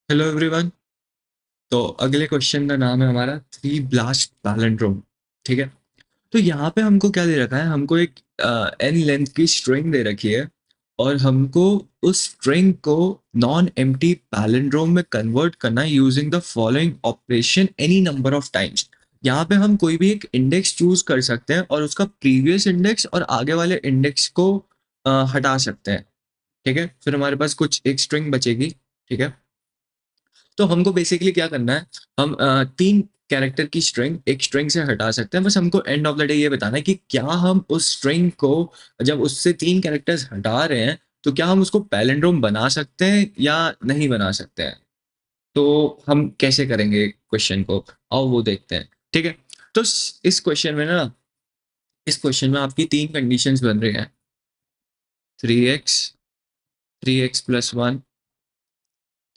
Hello everyone. तो अगले question का नाम है हमारा थ्री ब्लास्ट पैलिंड्रोम। ठीक है। तो यहाँ पे हमको क्या दे रखा है, हमको एक एन लेंथ की स्ट्रिंग दे रखी है और हमको उस स्ट्रिंग को नॉन एम्प्टी पैलिंड्रोम में कन्वर्ट करना है using the following operation any number of times. यहाँ पे हम कोई भी एक इंडेक्स चूज कर सकते हैं और उसका प्रीवियस इंडेक्स और आगे वाले इंडेक्स को हटा सकते हैं। ठीक है, फिर हमारे पास कुछ एक स्ट्रिंग बचेगी। ठीक है। तो हमको बेसिकली क्या करना है, हम तीन कैरेक्टर की स्ट्रिंग एक स्ट्रिंग से हटा सकते हैं। बस हमको एंड ऑफ द डे ये बताना है कि क्या हम उस स्ट्रिंग को, जब उससे तीन कैरेक्टर्स हटा रहे हैं, तो क्या हम उसको पैलिंड्रोम बना सकते हैं या नहीं बना सकते हैं। तो हम कैसे करेंगे क्वेश्चन को, आओ वो देखते हैं। ठीक है। तो इस क्वेश्चन में ना, इस क्वेश्चन में आपकी तीन कंडीशंस बन रही हैं। 3x, 3x+1,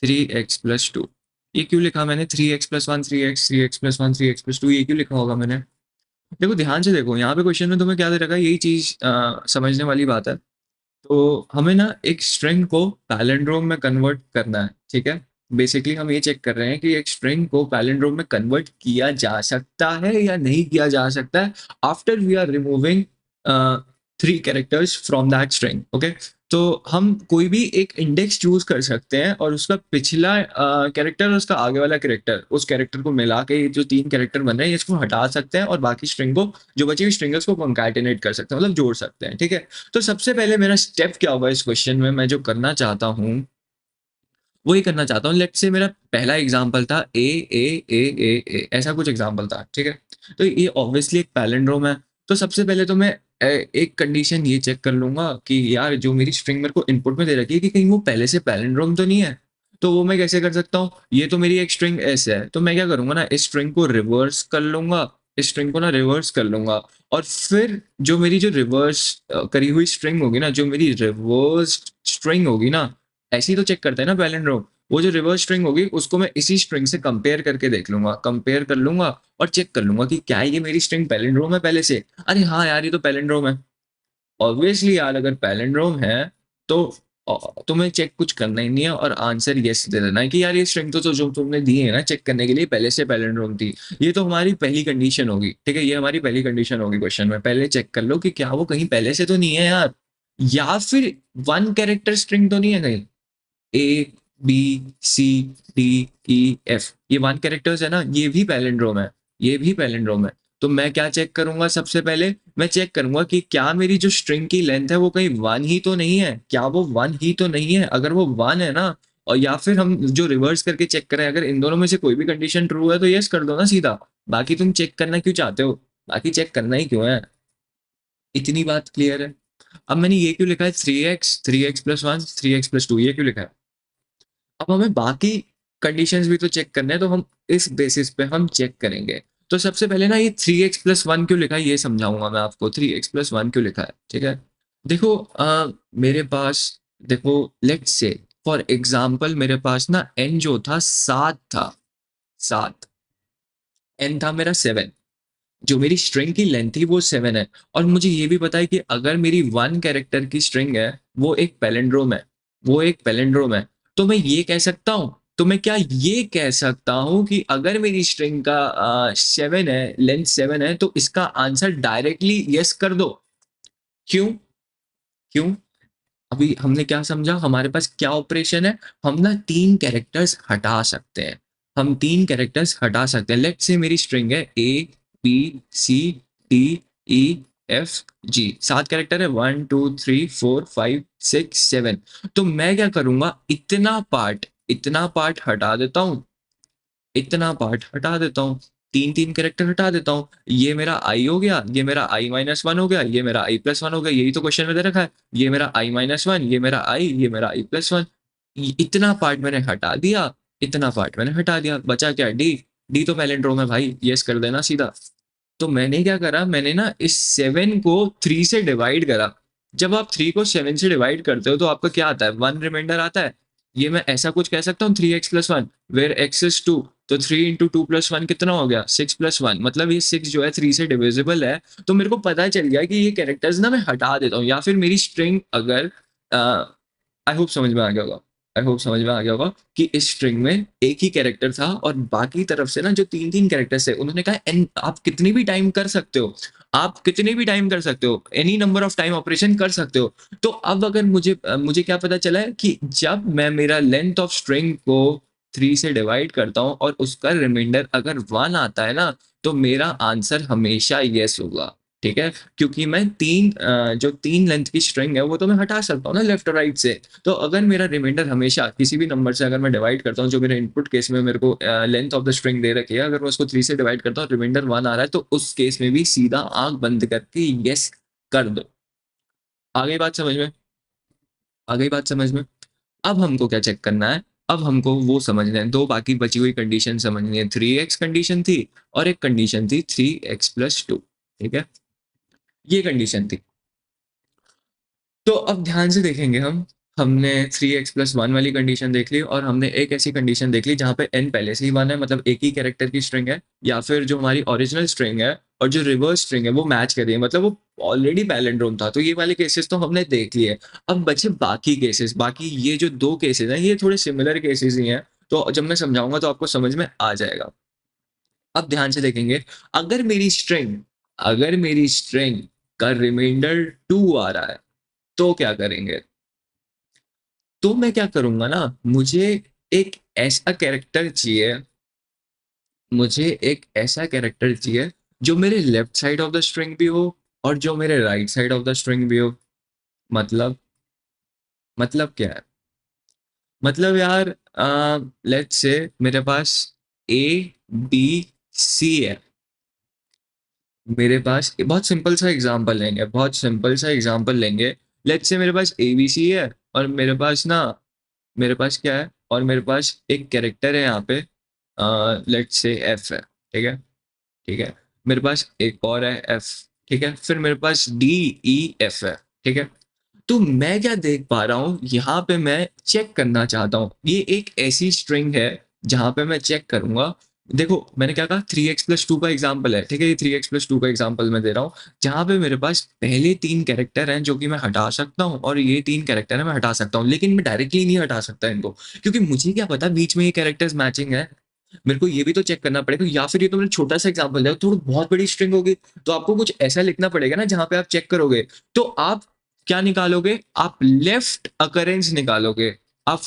3x+2। ये क्यों लिखा मैंने 3x+1, 3x, 3x+1, 3x+2, ये क्यों लिखा होगा मैंने। देखो ध्यान से देखो, यहाँ पे क्वेश्चन में तुम्हें क्या दे रखा है, यही चीज समझने वाली बात है। तो हमें ना एक स्ट्रिंग को पैलिंड्रोम में कन्वर्ट करना है। ठीक है। बेसिकली हम ये चेक कर रहे हैं कि एक स्ट्रिंग को पैलिंड्रोम में कन्वर्ट किया जा सकता है या नहीं किया जा सकता है after we are removing three characters from that string. Okay. तो हम कोई भी एक इंडेक्स चूज कर सकते हैं और उसका पिछला कैरेक्टर और उसका आगे वाला कैरेक्टर, उस कैरेक्टर को मिला के जो तीन कैरेक्टर बन रहे हैं इसको हटा सकते हैं और बाकी स्ट्रिंग को, जो बची हुई स्ट्रिंग्स को कंकैटिनेट कर सकते हैं, मतलब जोड़ सकते हैं। ठीक है। तो सबसे पहले मेरा स्टेप क्या होगा इस क्वेश्चन में, मैं जो करना चाहता हूँ वही करना चाहता हूँ। लेट्स से मेरा पहला एग्जांपल था ए ए ए ए ए, ऐसा कुछ एग्जांपल था। ठीक है। तो ये ऑब्वियसली एक पैलिंड्रोम है। तो सबसे पहले तो मैं एक कंडीशन ये चेक कर लूंगा कि यार जो मेरी स्ट्रिंग मेरे को इनपुट में दे रखी है कि कहीं वो पहले से पैलिंड्रोम तो नहीं है। तो वो मैं कैसे कर सकता हूँ, ये तो मेरी एक स्ट्रिंग एस है, तो मैं क्या करूंगा ना, इस स्ट्रिंग को रिवर्स कर लूंगा, इस स्ट्रिंग को ना रिवर्स कर लूंगा। और फिर जो मेरी जो रिवर्स करी हुई स्ट्रिंग होगी ना, जो मेरी रिवर्स स्ट्रिंग होगी ना, ऐसी तो चेक करते हैं ना पैलिंड्रोम, वो जो रिवर्स स्ट्रिंग होगी उसको मैं इसी स्ट्रिंग से कंपेयर करके देख लूंगा, कंपेयर कर लूंगा और चेक कर लूंगा कि क्या ये मेरी स्ट्रिंग पैलिंड्रोम है पहले से। अरे हाँ यार, ये तो पैलिंड्रोम है। ऑब्वियसली यार, अगर पैलिंड्रोम है तो तुम्हें चेक कुछ करना ही नहीं है और आंसर यस दे देना है कि यार ये स्ट्रिंग तो जो तुमने दी है ना चेक करने के लिए, पहले से पैलिंड्रोम थी। ये तो हमारी पहली कंडीशन होगी। ठीक है, ये हमारी पहली कंडीशन होगी क्वेश्चन में, पहले चेक कर लो कि क्या वो कहीं पहले से तो नहीं है यार, या फिर वन कैरेक्टर स्ट्रिंग तो नहीं है कहीं। A B C D E F, ये वन कैरेक्टर्स है ना, ये भी पैलिंड्रोम है, ये भी पैलिंड्रोम है। तो मैं क्या चेक करूंगा, सबसे पहले मैं चेक करूंगा कि क्या मेरी जो स्ट्रिंग की लेंथ है वो कहीं वन ही तो नहीं है, क्या वो वन ही तो नहीं है। अगर वो वन है ना, और या फिर हम जो रिवर्स करके चेक करें, अगर इन दोनों में से कोई भी कंडीशन ट्रू है तो यस कर दो ना सीधा। बाकी तुम चेक करना क्यों चाहते हो, बाकी चेक करना ही क्यों है। इतनी बात क्लियर है। अब मैंने ये क्यों लिखा है 3x, 3x+1, 3x+2, ये क्यों लिखा है। अब हमें बाकी कंडीशंस भी तो चेक करने हैं, तो हम इस बेसिस पे हम चेक करेंगे। तो सबसे पहले ना, ये 3x+1 क्यों लिखा है ये समझाऊंगा मैं आपको, 3x+1 क्यों लिखा है। ठीक है। देखो मेरे पास, देखो लेट्स से फॉर एग्जाम्पल मेरे पास ना एन जो था 7 था, 7। एन था मेरा 7, जो मेरी स्ट्रिंग की लेंथ थी वो 7 है। और मुझे ये भी पता है कि अगर मेरी वन कैरेक्टर की स्ट्रिंग है वो एक पैलिंड्रोम है, वो एक पैलिंड्रोम है। तो मैं ये कह सकता हूँ, तो मैं क्या ये कह सकता हूँ कि अगर मेरी स्ट्रिंग का 7 है, लेंथ 7 है, तो इसका आंसर डायरेक्टली यस कर दो। क्यों, क्यों। अभी हमने क्या समझा, हमारे पास क्या ऑपरेशन है, हम ना तीन कैरेक्टर्स हटा सकते हैं, हम तीन कैरेक्टर्स हटा सकते हैं। लेट्स से मेरी स्ट्रिंग है A B C D E F G, 7 character है, 1 2 3 4 5 6 7। तो मैं क्या करूंगा, इतना पार्ट हटा देता हूँ, इतना पार्ट हटा देता हूँ, तीन तीन कैरेक्टर हटा देता हूँ। ये मेरा आई हो गया, ये मेरा i-1 हो गया, ये मेरा i+1 हो गया, यही तो क्वेश्चन में दे रखा है। ये मेरा i-1, ये मेरा i, ये मेरा i+1। इतना पार्ट मैंने हटा दिया, इतना पार्ट मैंने हटा दिया, बचा क्या, डी। डी तो पैलिंड्रोम है भाई, यस कर देना सीधा। तो मैंने क्या करा, मैंने ना इस 7 को 3 से डिवाइड करा। जब आप 3 को 7 से डिवाइड करते हो तो आपका क्या आता है, 1 रिमाइंडर आता है। ये मैं ऐसा कुछ कह सकता हूँ, 3x+1 वेयर x इज 2। तो 3 × 2+1 कितना हो गया, 6+1, मतलब ये 6 जो है 3 से डिविजिबल है। तो मेरे को पता चल गया कि ये कैरेक्टर्स ना मैं हटा देता हूँ, या फिर मेरी स्ट्रिंग अगर आई होप समझ में आ गया होगा। आई होप समझ में आ गया होगा कि इस स्ट्रिंग में एक ही कैरेक्टर था और बाकी तरफ से ना जो 3-3 कैरेक्टर्स है उन्होंने कहा एन आप कितनी भी टाइम कर सकते हो। आप कितने भी टाइम कर सकते हो। Any number of time operation कर सकते हो। तो अब अगर मुझे क्या पता चला है कि जब मैं मेरा लेंथ ऑफ स्ट्रिंग को 3 से डिवाइड करता हूँ और उसका रिमाइंडर अगर 1 आता है ना, तो मेरा आंसर हमेशा येस होगा। ठीक है? क्योंकि मैं जो 3 लेंथ की स्ट्रिंग है वो तो मैं हटा सकता हूँ ना लेफ्ट और राइट से। तो अगर मेरा रिमाइंडर हमेशा किसी भी नंबर से अगर मैं डिवाइड करता हूँ, जो मेरे इनपुट केस में मेरे को लेंथ ऑफ द स्ट्रिंग दे रखी है, अगर मैं उसको 3 से डिवाइड करता हूँ, रिमाइंडर 1 आ रहा है, तो उस केस में भी सीधा आँख बंद करके येस कर दो। आ गई बात समझ में? आ गई बात समझ में? अब हमको क्या चेक करना है? अब हमको वो समझना है, 2 बाकी बची हुई कंडीशन समझनी है। 3x कंडीशन थी और एक कंडीशन थी 3x+2, ठीक है? ये कंडीशन थी। तो अब ध्यान से देखेंगे हम। हमने 3x+1 वाली कंडीशन देख ली और हमने एक ऐसी कंडीशन देख ली जहाँ पे n पहले से ही 1 है, मतलब एक ही कैरेक्टर की स्ट्रिंग है, या फिर जो हमारी ओरिजिनल स्ट्रिंग है और जो रिवर्स स्ट्रिंग है वो मैच कर रही है, मतलब वो ऑलरेडी पैलिंड्रोम था। तो ये वाले केसेस तो हमने देख लिए। अब बचे बाकी केसेस। बाकी ये जो 2 केसेस हैं ये थोड़े सिमिलर केसेस ही हैं। तो जब मैं समझाऊँगा तो आपको समझ में आ जाएगा। अब ध्यान से देखेंगे, अगर मेरी स्ट्रिंग अगर मेरी स्ट्रिंग का रिमाइंडर 2 आ रहा है, तो क्या करेंगे? तो मैं क्या करूँगा ना, एक ऐसा कैरेक्टर चाहिए मुझे एक ऐसा कैरेक्टर चाहिए जो मेरे left side of the string भी हो और जो मेरे right side of the string भी हो। मतलब मतलब क्या है? मतलब यार लेट्स से मेरे पास ए, बी, सी है। मेरे पास बहुत सिंपल सा एग्जांपल लेंगे, बहुत सिंपल सा एग्जांपल लेंगे। लेट्स से मेरे पास एबीसी है और मेरे पास क्या है, और मेरे पास एक कैरेक्टर है यहाँ पे, लेट्स से एफ है। ठीक है? ठीक है? मेरे पास एक और है एफ। ठीक है? फिर मेरे पास डी, ई, एफ है। ठीक है? तो मैं क्या देख पा रहा हूँ यहाँ पे, मैं चेक करना चाहता हूँ, ये एक ऐसी स्ट्रिंग है जहाँ पे मैं चेक करूंगा। देखो मैंने क्या कहा, 3x+2 का एग्जाम्पल है। ठीक है? ये 3x+2 का एग्जाम्पल मैं दे रहा हूँ जहाँ पे मेरे पास पहले 3 कैरेक्टर हैं जो कि मैं हटा सकता हूँ और ये 3 कैरेक्टर है मैं हटा सकता हूँ, लेकिन मैं डायरेक्टली नहीं हटा सकता इनको, क्योंकि मुझे क्या पता बीच में ये कैरेक्टर्स मैचिंग है। मेरे को ये भी तो चेक करना पड़ेगा, या फिर ये तो मैंने छोटा सा एग्जांपल दिया, थोड़ी बहुत बड़ी स्ट्रिंग होगी, तो आपको कुछ ऐसा लिखना पड़ेगा ना जहां पे आप चेक करोगे। तो आप क्या निकालोगे? आप लेफ्ट अकरेंस निकालोगे। आप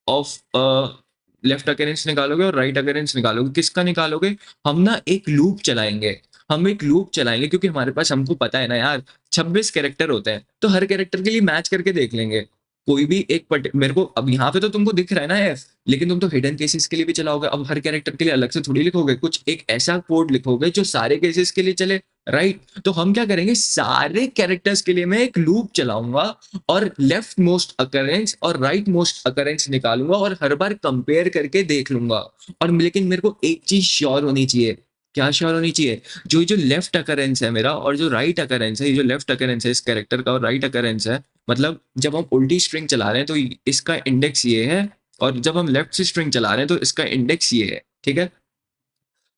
ऑफ लेफ्ट अकरेंस निकालोगे और राइट अकरेंस निकालोगे। किसका निकालोगे? हम ना एक लूप चलाएंगे। हम एक लूप चलाएंगे क्योंकि हमारे पास, हमको पता है ना यार, 26 कैरेक्टर होते हैं, तो हर कैरेक्टर के लिए मैच करके देख लेंगे। कोई भी एक मेरे को अब यहाँ पे तो तुमको दिख रहा है ना एफ, लेकिन तुम तो हिडन केसेस के लिए भी चलाओगे। अब हर कैरेक्टर के लिए अलग से थोड़ी लिखोगे, कुछ एक ऐसा कोड लिखोगे जो सारे केसेस के लिए चले। राइट? तो हम क्या करेंगे, सारे कैरेक्टर्स के लिए मैं एक लूप चलाऊंगा और लेफ्ट मोस्ट अकरेंस और राइट मोस्ट अकरेंस निकालूंगा और हर बार कंपेयर करके देख लूंगा। और लेकिन मेरे को एक चीज श्योर होनी चाहिए। क्या श्योर होनी चाहिए? जो जो लेफ्ट अकरेंस है मेरा और जो राइट अकरेंस है, ये जो लेफ्ट अकरेंस है इस कैरेक्टर का और राइट अकरेंस है, मतलब जब हम उल्टी स्ट्रिंग चला रहे हैं तो इसका इंडेक्स ये है, और जब हम लेफ्ट से स्ट्रिंग चला रहे हैं तो इसका इंडेक्स ये है। ठीक है?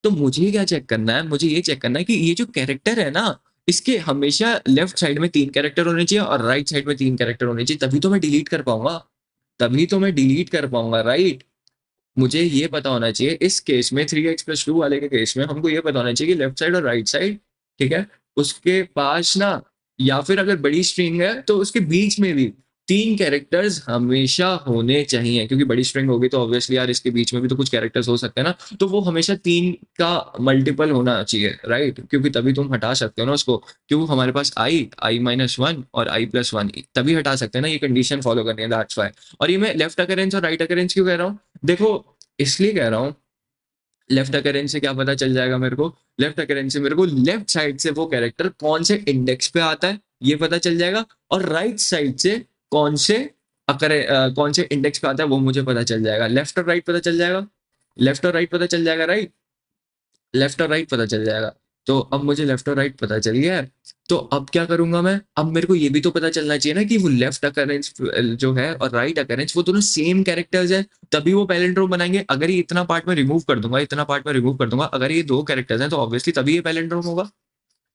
तो मुझे क्या चेक करना है, मुझे ये चेक करना है कि ये जो कैरेक्टर है ना, इसके हमेशा लेफ्ट साइड में 3 कैरेक्टर होने चाहिए और राइट साइड में 3 कैरेक्टर होने चाहिए, तभी तो मैं डिलीट कर पाऊंगा। तभी तो मैं डिलीट कर पाऊंगा। राइट? मुझे ये पता होना चाहिए इस केस में, 3x+2 वाले के केस में हमको ये पता होना चाहिए कि लेफ्ट साइड और राइट साइड, ठीक है, उसके पास ना, या फिर अगर बड़ी स्ट्रिंग है तो उसके बीच में भी 3 कैरेक्टर्स हमेशा होने चाहिए, क्योंकि बड़ी स्ट्रिंग होगी तो ऑब्वियसली यार इसके बीच में भी तो कुछ कैरेक्टर्स हो सकते हैं ना, तो वो हमेशा 3 का मल्टीपल होना चाहिए। राइट? क्योंकि तभी तुम हटा सकते हो ना उसको, क्योंकि हमारे पास i-1 और i+1 तभी हटा सकते हैं ना, ये कंडीशन फॉलो करनी है, दैट्स व्हाई। और ये मैं लेफ्ट अकरेंस और राइट अकरेंस क्यों कह रहा हूँ? देखो, इसलिए कह रहा हूँ, लेफ्ट अकरेंस से क्या पता चल जाएगा मेरे को? लेफ्ट अकरेंस से मेरे को लेफ्ट साइड से वो कैरेक्टर कौन से इंडेक्स पे आता है ये पता चल जाएगा, और राइट साइड से कौन से कौन से इंडेक्स पे आता है वो मुझे पता चल जाएगा। लेफ्ट और राइट पता चल जाएगा। लेफ्ट और राइट पता चल जाएगा। राइट? लेफ्ट और राइट पता चल जाएगा। तो अब मुझे लेफ्ट और राइट पता चल गया है। तो अब क्या करूंगा मैं? अब मेरे को ये भी तो पता चलना चाहिए ना कि वो लेफ्ट अकरेंस जो है और राइट अकरेंस वो दोनों सेम कैरेक्टर्स हैं, तभी वो पैलिंड्रोम बनाएंगे। अगर ये इतना पार्ट में रिमूव कर दूंगा, इतना पार्ट में रिमूव कर दूंगा, अगर ये 2 कैरेक्टर्स हैं तो ऑब्वियसली तभी ये पैलिंड्रोम होगा।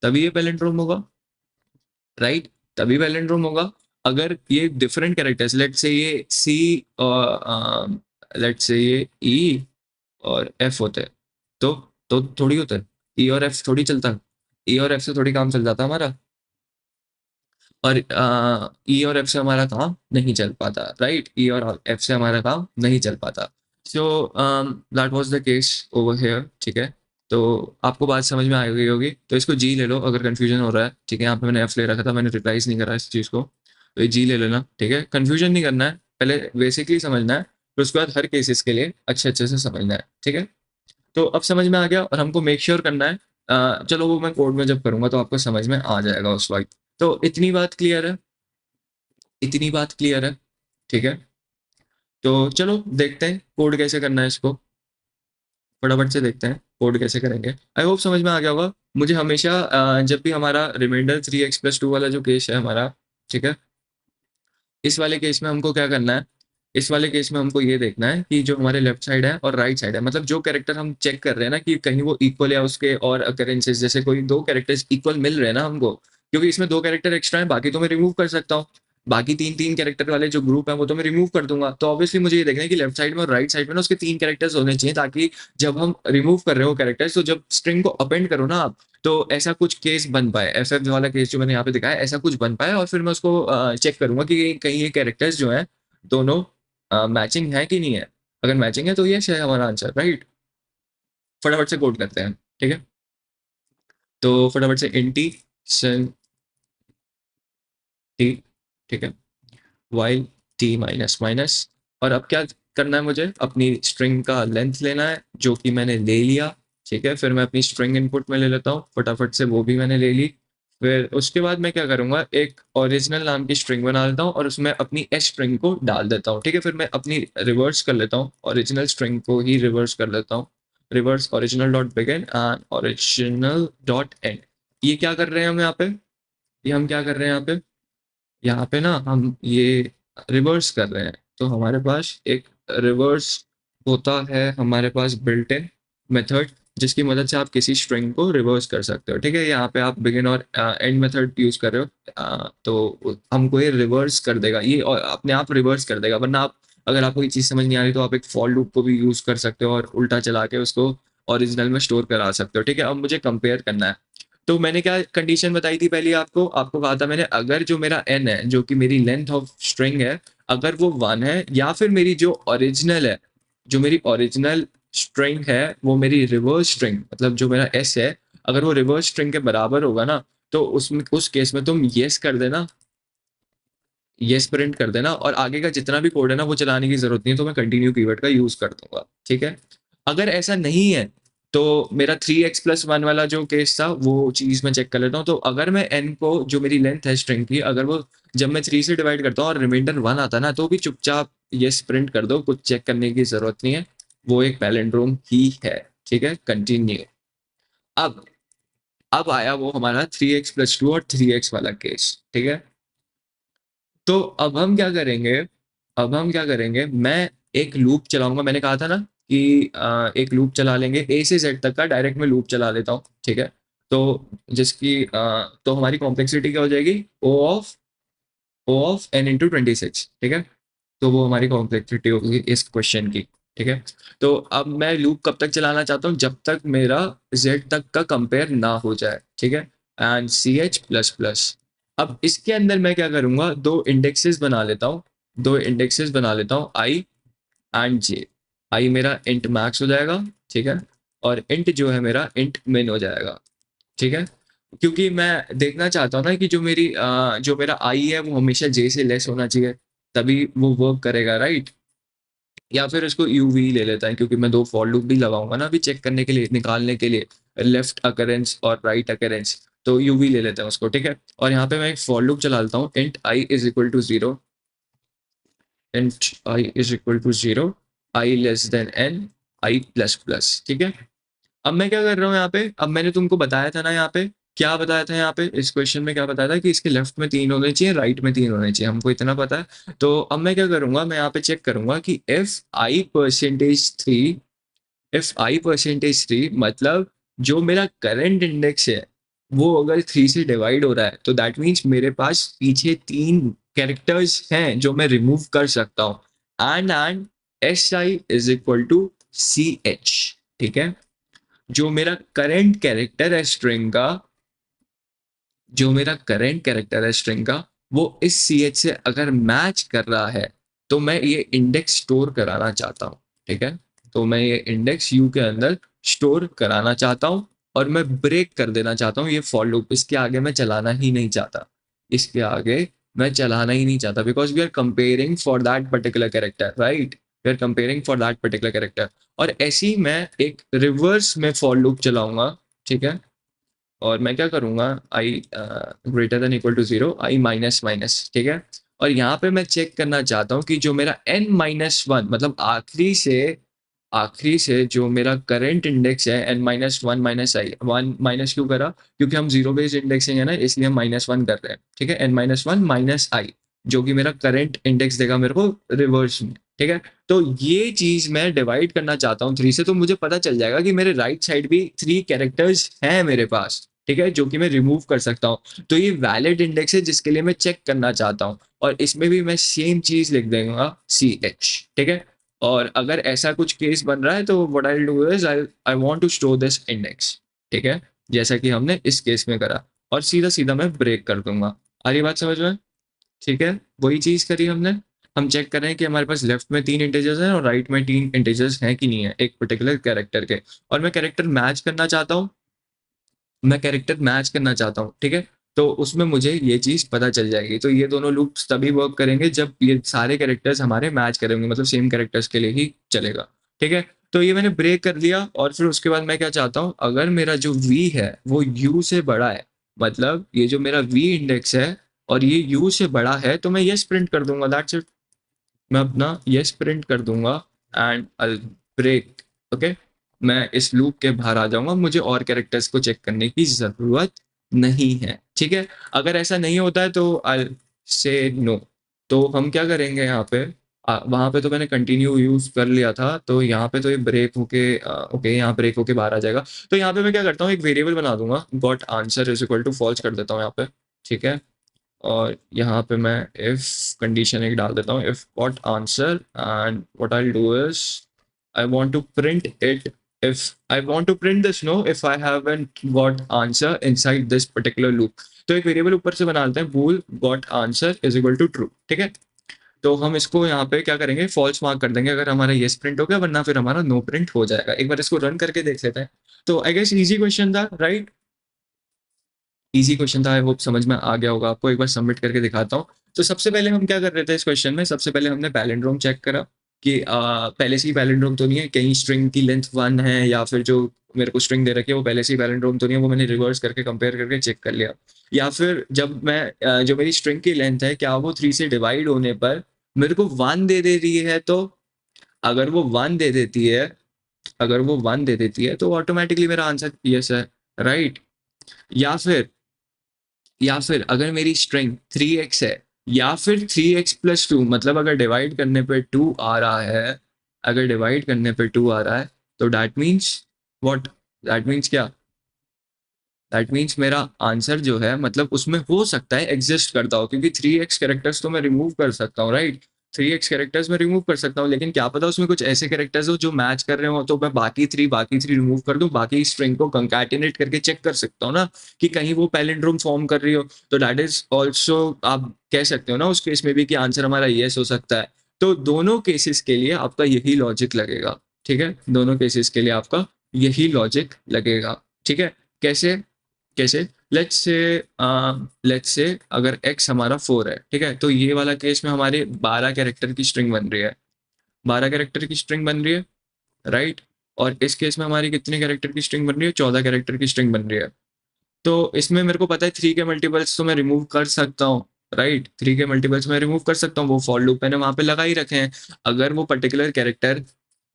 तभी ये पैलिंड्रोम होगा। राइट? तभी पैलिंड्रोम होगा। अगर ये डिफरेंट कैरेक्टर्स, लेट्स से ये सी और लेट्स से ये ई और एफ होते हैं, तो थोड़ी होता है, ई और एफ थोड़ी चलता, ई और एफ से थोड़ी काम चल जाता हमारा, और ई और एफ से हमारा काम नहीं चल पाता, राइट, ई और एफ से हमारा काम नहीं चल पाता। So that was the case over here, ठीक है। तो आपको बात समझ में आ गई होगी, तो इसको जी ले लो अगर कंफ्यूजन हो रहा है, ठीक है। यहाँ पे मैंने एफ ले रखा था, मैंने रिप्लाइज नहीं करा इस चीज़ को, तो ये जी ले लेना, ठीक है। कंफ्यूजन नहीं करना है, पहले बेसिकली समझना है, फिर उसके बाद हर केसेस के लिए अच्छे अच्छे से समझना है, ठीक है। तो अब समझ में आ गया, और हमको मेक श्योर करना है, चलो वो मैं कोड में जब करूंगा तो आपको समझ में आ जाएगा उस वक्त। तो इतनी बात क्लियर है, इतनी बात क्लियर है, ठीक है। तो चलो देखते हैं कोड कैसे करना है इसको, फटाफट से देखते हैं कोड कैसे करेंगे। आई होप समझ में आ गया होगा। मुझे हमेशा जब भी हमारा रिमाइंडर 3x+2 वाला जो केस है हमारा, ठीक है, इस वाले केस में हमको क्या करना है, इस वाले केस में हमको ये देखना है कि जो हमारे लेफ्ट साइड है और राइट साइड है, मतलब जो कैरेक्टर हम चेक कर रहे हैं ना कि कहीं वो इक्वल या उसके और अकरेंसेस, जैसे कोई दो कैरेक्टर्स इक्वल मिल रहे हैं ना हमको, क्योंकि इसमें दो कैरेक्टर एक्स्ट्रा है, बाकी तो मैं रिमूव कर सकता हूँ, बाकी तीन तीन कैरेक्टर वाले जो ग्रुप है वो तो मैं रिमूव कर दूंगा। तो ऑब्वियसली मुझे ये देखना है कि लेफ्ट साइड में और राइट साइड में ना उसके तीन कैरेक्टर्स होने चाहिए, ताकि जब हम रिमूव कर रहे हो कैरेक्टर्स, तो जब स्ट्रिंग को अपेंड करो ना आप, तो ऐसा कुछ केस बन पाए, ऐसा वाला केस जो मैंने यहाँ पे दिखाया ऐसा कुछ बन पाए, और फिर मैं उसको चेक करूंगा कि कहीं ये कैरेक्टर्स जो हैं दोनों मैचिंग है कि नहीं है। अगर मैचिंग है तो ये है हमारा आंसर, राइट। फटाफट से कोड करते हैं, ठीक है। तो फटाफट से इंटी सन टी, ठीक है, वाइल टी माइनस माइनस, और अब क्या करना है, मुझे अपनी स्ट्रिंग का लेंथ लेना है जो कि मैंने ले लिया, ठीक है। फिर मैं अपनी स्ट्रिंग इनपुट में ले लेता हूँ, फटाफट से वो भी मैंने ले ली। फिर उसके बाद मैं क्या करूँगा, एक ओरिजिनल नाम की स्ट्रिंग बना लेता हूँ और उसमें अपनी एस स्ट्रिंग को डाल देता हूँ, ठीक है। फिर मैं अपनी रिवर्स कर लेता हूँ, ओरिजिनल स्ट्रिंग को ही रिवर्स कर लेता हूँ, reverse original dot begin and original dot and. ये क्या कर रहे हैं हम यहाँ पे, ये हम क्या कर रहे हैं यहाँ पे, यहाँ पे ना हम ये रिवर्स कर रहे हैं, तो हमारे पास एक रिवर्स होता है, हमारे पास बिल्ट इन मेथड, जिसकी मदद से आप किसी स्ट्रिंग को रिवर्स कर सकते हो, ठीक है। यहाँ पे आप बिगिन और एंड मेथड यूज कर रहे हो, तो हमको ये रिवर्स कर देगा, ये और अपने आप रिवर्स कर देगा। वरना आप, अगर आपको ये चीज़ समझ नहीं आ रही, तो आप एक फॉर लूप को भी यूज कर सकते हो और उल्टा चला के उसको ओरिजिनल में स्टोर करा सकते हो, ठीक है। अब मुझे कंपेयर करना है, तो मैंने क्या कंडीशन बताई थी पहले आपको, आपको कहा था मैंने, अगर जो मेरा n है, जो कि मेरी लेंथ ऑफ स्ट्रिंग है, अगर वो 1 है, या फिर मेरी जो ओरिजिनल है, जो मेरी ओरिजिनल स्ट्रिंग है, वो मेरी रिवर्स स्ट्रिंग, मतलब जो मेरा s है, अगर वो रिवर्स स्ट्रिंग के बराबर होगा ना, तो उसमें उस केस में तुम येस कर देना, येस प्रिंट कर देना, और आगे का जितना भी कोड है ना वो चलाने की जरूरत नहीं है, तो मैं कंटिन्यू कीवर्ड का यूज कर दूंगा, ठीक है। अगर ऐसा नहीं है, तो मेरा 3x+1 वाला जो केस था वो चीज मैं चेक कर लेता हूँ। तो अगर मैं n को, जो मेरी लेंथ है स्ट्रिंग की, अगर वो जब मैं 3 से डिवाइड करता हूँ और रिमाइंडर 1 आता है ना, तो भी चुपचाप येस प्रिंट कर दो, कुछ चेक करने की जरूरत नहीं है, वो एक पैलिंड्रोम ही है, ठीक है। कंटिन्यू। अब अब आया वो हमारा 3x+2 और 3x वाला केस, ठीक है। तो अब हम क्या करेंगे, अब हम क्या करेंगे, मैं एक लूप चलाऊंगा, मैंने कहा था ना कि एक लूप चला लेंगे, ए से जेड तक का डायरेक्ट में लूप चला लेता हूँ, ठीक है। तो जिसकी तो हमारी कॉम्प्लेक्सिटी क्या हो जाएगी, ओ ऑफ एन इंटू 26, ठीक है। तो वो हमारी कॉम्प्लेक्सिटी होगी इस क्वेश्चन की, ठीक है। तो अब मैं लूप कब तक चलाना चाहता हूँ, जब तक मेरा जेड तक का कंपेयर ना हो जाए, ठीक है। And CH++। अब इसके अंदर मैं क्या करूंगा, दो इंडेक्सेस बना लेता हूँ, दो इंडेक्सेस बना लेता हूँ, आई एंड जे। आई मेरा इंट मैक्स हो जाएगा, ठीक है, और इंट जो है मेरा इंट मिन हो जाएगा, ठीक है। क्योंकि मैं देखना चाहता हूँ ना कि जो मेरा आई है वो हमेशा जे से लेस होना चाहिए, तभी वो वर्क करेगा, राइट। या फिर इसको यूवी ले लेता है, क्योंकि मैं दो फॉर लूप भी लगाऊंगा ना अभी चेक करने के लिए, निकालने के लिए लेफ्ट अकरेंस और राइट अकरेंस, तो यूवी ले लेते हैं उसको, ठीक है। और यहाँ पे मैं एक फॉर लूप चलाता हूँ, int i is equal to zero, int i is equal to zero, i less than n, i plus plus, ठीक है। अब मैं क्या कर रहा हूँ यहाँ पे, अब मैंने तुमको बताया था ना यहाँ पे, क्या बताया था यहाँ पे इस क्वेश्चन में, क्या बताया था कि इसके लेफ्ट में 3 होने चाहिए, राइट में 3 होने चाहिए, हमको इतना पता है। तो अब मैं क्या करूंगा, मैं यहाँ पे चेक करूंगा कि if i परसेंटेज 3 मतलब जो मेरा करंट इंडेक्स है वो अगर 3 से डिवाइड हो रहा है, तो दैट मीन्स मेरे पास पीछे 3 कैरेक्टर्स हैं जो मैं रिमूव कर सकता हूँ। And s i is equal to c h, ठीक है। जो मेरा करंट कैरेक्टर है स्ट्रिंग का, जो मेरा करंट कैरेक्टर है स्ट्रिंग का, वो इस सी एच से अगर मैच कर रहा है तो मैं ये इंडेक्स स्टोर कराना चाहता हूँ, ठीक है। तो मैं ये इंडेक्स यू के अंदर स्टोर कराना चाहता हूँ और मैं ब्रेक कर देना चाहता हूँ ये फॉर लूप। इसके आगे मैं चलाना ही नहीं चाहता, इसके आगे मैं चलाना ही नहीं चाहता, because we are comparing for that particular character, right. We are comparing for that particular character. और ऐसे ही मैं एक रिवर्स में फॉर लूप चलाऊंगा, ठीक है। और मैं क्या करूँगा, I greater than equal to zero, I minus minus, ठीक है। और यहाँ पे मैं चेक करना चाहता हूँ कि जो मेरा n माइनस वन, मतलब आखिरी से जो मेरा करंट इंडेक्स है n माइनस वन माइनस आई, वन माइनस क्यों करा, क्योंकि हम जीरो बेस्ड इंडेक्सिंग है ना, इसलिए हम माइनस वन कर रहे हैं, ठीक है। n माइनस वन माइनस आई, जो कि मेरा करंट इंडेक्स देगा मेरे को रिवर्स में, ठीक है। तो ये चीज मैं डिवाइड करना चाहता हूँ थ्री से, तो मुझे पता चल जाएगा कि मेरे राइट साइड भी थ्री कैरेक्टर्स हैं मेरे पास, ठीक है, जो कि मैं रिमूव कर सकता हूँ। तो ये वैलिड इंडेक्स है जिसके लिए मैं चेक करना चाहता हूँ, और इसमें भी मैं सेम चीज लिख दूंगा सी एच, ठीक है। और अगर ऐसा कुछ केस बन रहा है तो what I will do is I I want to store this index, ठीक है, जैसा कि हमने इस केस में करा, और सीधा सीधा मैं ब्रेक कर दूंगा। आ रही बात समझ में? ठीक है, वही चीज करी हमने। हम चेक कर रहे हैं कि हमारे पास लेफ्ट में तीन इंटीजर्स हैं और राइट में तीन इंटीजर्स हैं कि नहीं है एक पर्टिकुलर कैरेक्टर के, और मैं कैरेक्टर मैच करना चाहता हूँ, मैं कैरेक्टर मैच करना चाहता हूँ, ठीक है। तो उसमें मुझे ये चीज पता चल जाएगी। तो ये दोनों लूप्स तभी वर्क करेंगे जब ये सारे कैरेक्टर्स हमारे मैच करेंगे, मतलब सेम कैरेक्टर्स के लिए ही चलेगा, ठीक है। तो ये मैंने ब्रेक कर लिया, और फिर उसके बाद मैं क्या चाहता हूँ, अगर मेरा जो v है वो u से बड़ा है, मतलब ये जो मेरा v इंडेक्स है और ये u से बड़ा है, तो मैं यस प्रिंट कर दूंगा, दैट्स इट। मैं अपना यस प्रिंट कर दूंगा एंड आई ब्रेक, ओके। मैं इस लूप के बाहर आ जाऊंगा, मुझे और कैरेक्टर्स को चेक करने की जरूरत नहीं है, ठीक है। अगर ऐसा नहीं होता है तो आई से नो। तो हम क्या करेंगे यहाँ पे, वहां पे तो मैंने कंटिन्यू यूज कर लिया था, तो यहाँ पे तो ये ब्रेक होके ओके, यहाँ ब्रेक होके बाहर आ जाएगा। तो यहाँ पे मैं क्या करता हूँ, एक वेरिएबल बना दूंगा, got answer is equal to false कर देता हूँ यहाँ पे, ठीक है। और यहाँ पे मैं इफ कंडीशन एक डाल देता हूँ, if got answer, and what I do is I want to print it, if I want to print this no if I haven't got answer inside this particular loop। तो एक variable ऊपर से बना लेते हैं, bool got answer is equal to true, ठीक है। तो हम इसको यहाँ पे क्या करेंगे, फॉल्स मार्क कर देंगे अगर हमारा येस प्रिंट हो गया, वरना फिर हमारा नो प्रिंट हो जाएगा। एक बार इसको रन करके देख लेते हैं। तो आई गेस इजी क्वेश्चन था, राइट। इजी क्वेश्चन था, आई होप समझ में आ गया होगा आपको। एक बार सबमिट करके दिखाता हूँ। तो सबसे पहले हम क्या कर रहे थे इस क्वेश्चन में, सबसे पहले हमने पैलिंड्रोम चेक करा कि पहले से ही पैलिंड्रोम तो नहीं है, कहीं स्ट्रिंग की लेंथ वन है, या फिर जो मेरे को स्ट्रिंग दे रखी है वो पहले से ही पैलिंड्रोम तो नहीं है, वो मैंने रिवर्स करके कंपेयर करके चेक कर लिया। या फिर जब मैं जो मेरी स्ट्रिंग की लेंथ है, क्या वो थ्री से डिवाइड होने पर मेरे को वन दे दे रही है, तो अगर वो वन दे देती है, अगर वो वन दे देती है तो ऑटोमेटिकली मेरा आंसर यस है, राइट। या फिर अगर मेरी स्ट्रिंग 3x है, या फिर 3x+2, मतलब अगर डिवाइड करने पे 2 आ रहा है, अगर डिवाइड करने पे 2 आ रहा है, तो that means what, that means क्या, दैट मीन्स मेरा आंसर जो है, मतलब उसमें हो सकता है एग्जिस्ट करता हो, क्योंकि 3x कैरेक्टर्स तो मैं रिमूव कर सकता हूँ, राइट। 3x कैरेक्टर्स मैं रिमूव कर सकता हूँ, लेकिन क्या पता उसमें कुछ ऐसे कैरेक्टर्स हो जो मैच कर रहे हो, तो मैं बाकी थ्री रिमूव कर दूं, बाकी स्ट्रिंग को कंकैटिनेट करके चेक कर सकता हूँ ना, कि कहीं वो पैलिंड्रोम फॉर्म कर रही हो। तो दैट इज ऑल्सो, आप कह सकते हो ना उस केस में भी कि आंसर हमारा येस हो सकता है। तो दोनों केसेस के लिए आपका यही लॉजिक लगेगा, ठीक है। दोनों केसेस के लिए आपका यही लॉजिक लगेगा, ठीक है। कैसे, कैसे, लेट्स से अगर x हमारा 4 है, ठीक है, तो ये वाला केस में हमारे 12 कैरेक्टर की स्ट्रिंग बन रही है, 12 कैरेक्टर की स्ट्रिंग बन रही है, राइट। और इस केस में हमारी कितने कैरेक्टर की स्ट्रिंग बन रही है, 14 कैरेक्टर की स्ट्रिंग बन रही है। तो इसमें मेरे को पता है 3 के मल्टीपल्स तो मैं रिमूव कर सकता हूँ, राइट। 3 के मल्टीपल्स मैं रिमूव कर सकता हूँ, वो फॉर लूप मैंने वहां पे लगा ही रखे हैं। अगर वो पर्टिकुलर कैरेक्टर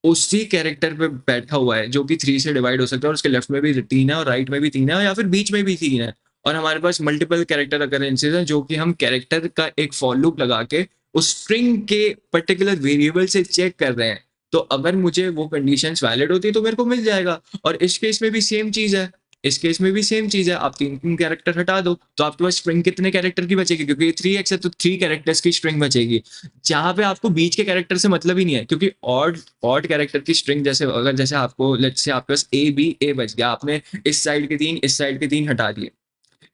उसी कैरेक्टर पे बैठा हुआ है जो कि 3 से डिवाइड हो सकता है, और उसके लेफ्ट में भी 3 है और राइट में भी 3 है, या फिर बीच में भी 3 है, और हमारे पास मल्टीपल कैरेक्टर अकरेंसेज हैं, जो कि हम कैरेक्टर का एक फॉर लूप लगा के उस स्ट्रिंग के पर्टिकुलर वेरिएबल से चेक कर रहे हैं, तो अगर मुझे वो कंडीशंस वैलिड होती है तो मेरे को मिल जाएगा। और इस केस में भी सेम चीज है, इस केस में भी सेम चीज है, आप 3 कैरेक्टर हटा दो तो आपके पास स्ट्रिंग कितने कैरेक्टर की बचेगी, क्योंकि 3x है तो 3 कैरेक्टर्स की स्ट्रिंग बचेगी, जहां पे आपको बीच के कैरेक्टर से मतलब ही नहीं है, क्योंकि ऑड ऑड कैरेक्टर की स्ट्रिंग जैसे अगर जैसे आपको लेट्स से आपके पास A बच गया, आपने इस साइड के 3 इस साइड के 3 हटा दिए,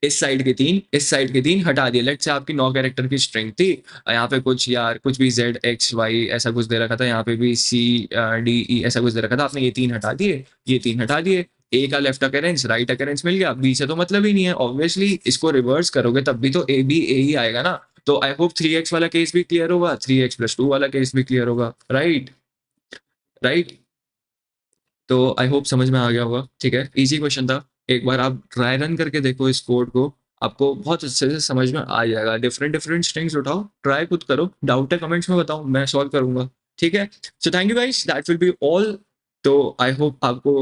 इस साइड के 3 इस साइड के 3 हटा दिए, लेट्स से आपकी 9 कैरेक्टर की स्ट्रिंग थी, यहाँ पे कुछ यार कुछ भी Z X Y ऐसा कुछ दे रखा था, यहाँ पे भी C D E ऐसा कुछ दे रखा था, आपने ये 3 हटा दिए, ये 3 हटा दिए, ए का लेफ्ट अकेरेंस राइट अकेरेंस मिल गया, बी से तो मतलब ही नहीं है, ऑब्वियसली इसको रिवर्स करोगे तब भी तो A ही आएगा ना। तो आई होप 3x वाला केस भी क्लियर होगा, 3x+2 वाला केस भी क्लियर होगा, राइट राइट। तो आई होप समझ में आ गया होगा, ठीक है, इजी क्वेश्चन था, एक बार आप ट्राई रन करके देखो इस कोड को, आपको बहुत अच्छे से समझ में आ जाएगा, डिफरेंट डिफरेंट स्ट्रिंग्स उठाओ, ट्राई खुद करो, डाउट है कमेंट्स में बताओ, मैं सॉल्व करूंगा, ठीक है। So thank you guys, that will be all. तो आई होप आपको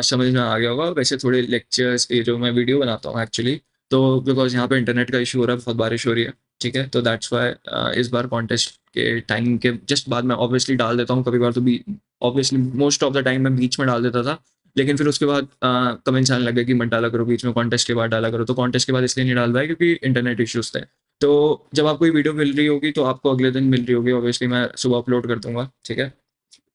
समझ में आ गया होगा, वैसे थोड़े लेक्चर्स ये जो मैं वीडियो बनाता हूँ एक्चुअली, तो बिकॉज यहाँ पे इंटरनेट का इशू हो रहा है, बहुत बारिश हो रही है, ठीक है, तो दैट्स वाई इस बार कॉन्टेस्ट के टाइम के जस्ट बाद में ऑब्वियसली डाल देता हूँ, कभी बार तो भी obviously most of the time मैं बीच में डाल देता था, लेकिन फिर उसके बाद कमेंट्स आने लगे कि मत डाला करो बीच में, कॉन्टेस्ट के बाद डाला करो, तो कॉन्टेस्ट के बाद इसलिए नहीं डाल पाया क्योंकि इंटरनेट इश्यूज थे। तो जब आपको ये वीडियो मिल रही होगी तो आपको अगले दिन मिल रही होगी, ऑब्वियसली मैं सुबह अपलोड कर दूंगा, ठीक है।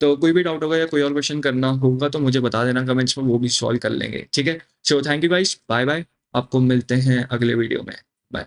तो कोई भी डाउट होगा या कोई और क्वेश्चन करना होगा तो मुझे बता देना कमेंट्स में, वो भी सॉल्व कर लेंगे, ठीक है। So thank you guys, bye bye, आपको मिलते हैं अगले वीडियो में, बाय।